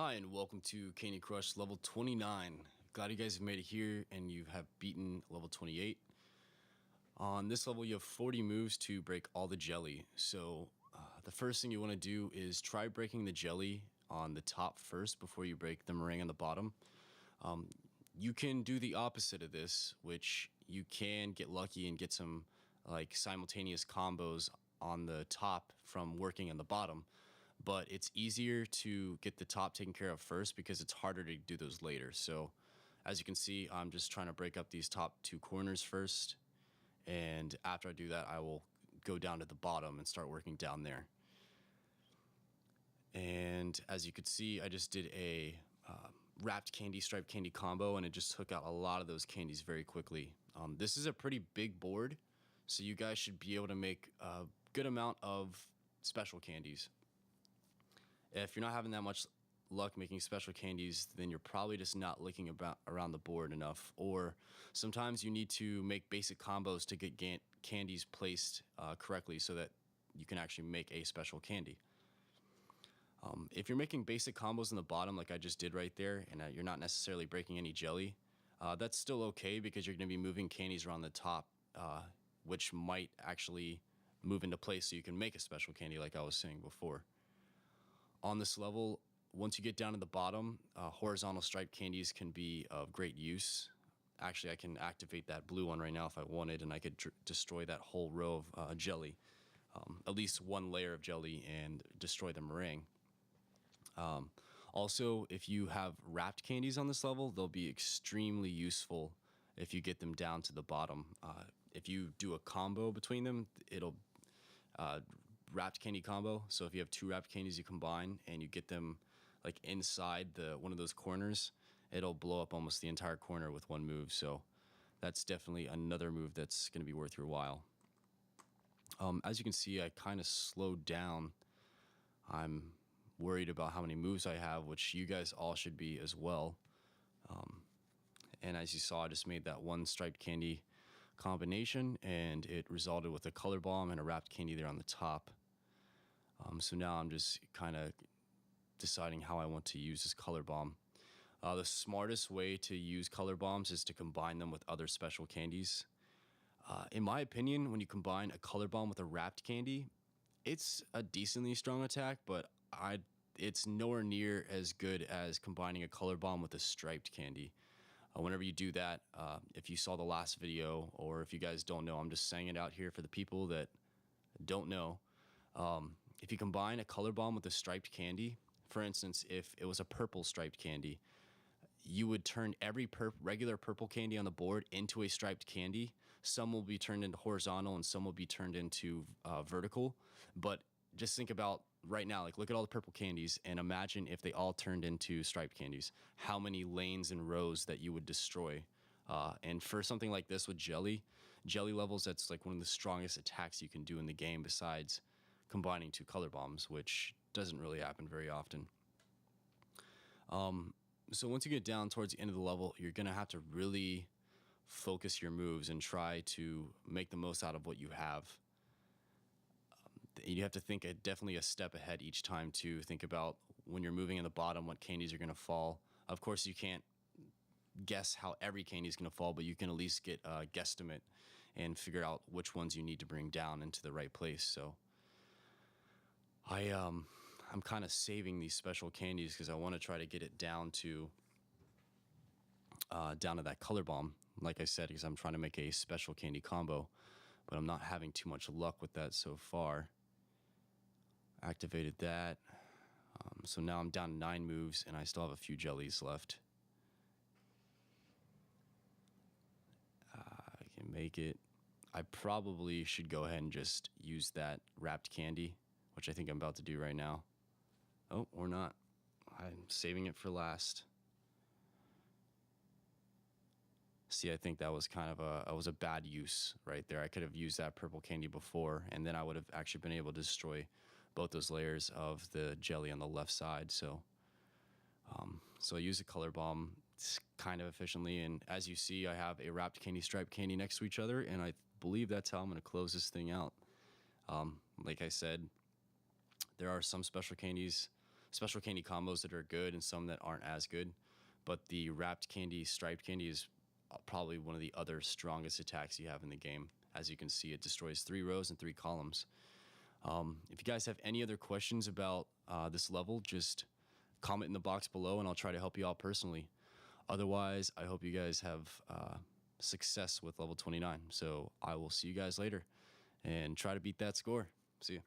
Hi, and welcome to Candy Crush level 29. Glad you guys have made it here and you have beaten level 28. On this level, you have 40 moves to break all the jelly. So the first thing you want to do is try breaking the jelly on the top first before you break the meringue on the bottom. You can do the opposite of this, which you can get lucky and get some like simultaneous combos on the top from working on the bottom. But it's easier to get the top taken care of first because it's harder to do those later. So as you can see, I'm just trying to break up these top two corners first. And after I do that, I will go down to the bottom and start working down there. And as you could see, I just did a wrapped candy, striped candy combo, and it just took out a lot of those candies very quickly. This is a pretty big board, so you guys should be able to make a good amount of special candies. If you're not having that much luck making special candies, then you're probably just not looking around the board enough. Or sometimes you need to make basic combos to get candies placed correctly so that you can actually make a special candy. If you're making basic combos in the bottom like I just did right there, and you're not necessarily breaking any jelly, that's still okay because you're going to be moving candies around the top, which might actually move into place so you can make a special candy like I was saying before. On this level, once you get down to the bottom, horizontal striped candies can be of great use. Actually, I can activate that blue one right now if I wanted, and I could destroy that whole row of jelly, at least one layer of jelly, and destroy the meringue. Also, if you have wrapped candies on this level, they'll be extremely useful if you get them down to the bottom. If you do a combo between them, it'll wrapped candy combo. So if you have two wrapped candies you combine and you get them like inside one of those corners, it'll blow up almost the entire corner with one move. So that's definitely another move that's going to be worth your while. As you can see, I kind of slowed down. I'm worried about how many moves I have, which you guys all should be as well. And as you saw, I just made that one striped candy combination and it resulted with a color bomb and a wrapped candy there on the top. So now I'm just kind of deciding how I want to use this color bomb. The smartest way to use color bombs is to combine them with other special candies. In my opinion, when you combine a color bomb with a wrapped candy, it's a decently strong attack, but it's nowhere near as good as combining a color bomb with a striped candy. Whenever you do that, if you saw the last video, or if you guys don't know, I'm just saying it out here for the people that don't know. If you combine a color bomb with a striped candy, for instance, if it was a purple striped candy, you would turn every regular purple candy on the board into a striped candy. Some will be turned into horizontal and some will be turned into vertical. But just think about right now, like look at all the purple candies and imagine if they all turned into striped candies, how many lanes and rows that you would destroy. And for something like this with jelly levels, that's like one of the strongest attacks you can do in the game besides combining two color bombs, which doesn't really happen very often. So once you get down towards the end of the level, you're going to have to really focus your moves and try to make the most out of what you have. You have to think definitely a step ahead each time to think about when you're moving in the bottom, what candies are going to fall. Of course, you can't guess how every candy is going to fall, but you can at least get a guesstimate and figure out which ones you need to bring down into the right place. So I'm kind of saving these special candies because I want to try to get it down to that color bomb, like I said, because I'm trying to make a special candy combo, but I'm not having too much luck with that so far. Activated that. So now I'm down to 9 moves and I still have a few jellies left. I can make it. I probably should go ahead and just use that wrapped candy, which I think I'm about to do right now. Oh, or not. I'm saving it for last. See, I think that was kind of a bad use right there. I could have used that purple candy before, and then I would have actually been able to destroy both those layers of the jelly on the left side. So I use a color bomb kind of efficiently, and as you see, I have a wrapped candy, striped candy next to each other, and I believe that's how I'm going to close this thing out. Like I said, there are some special candies special candy combos that are good and some that aren't as good. But the wrapped candy, striped candy is probably one of the other strongest attacks you have in the game. As you can see, it destroys 3 rows and 3 columns. If you guys have any other questions about this level, just comment in the box below and I'll try to help you out personally. Otherwise, I hope you guys have success with level 29. So I will see you guys later and try to beat that score. See you.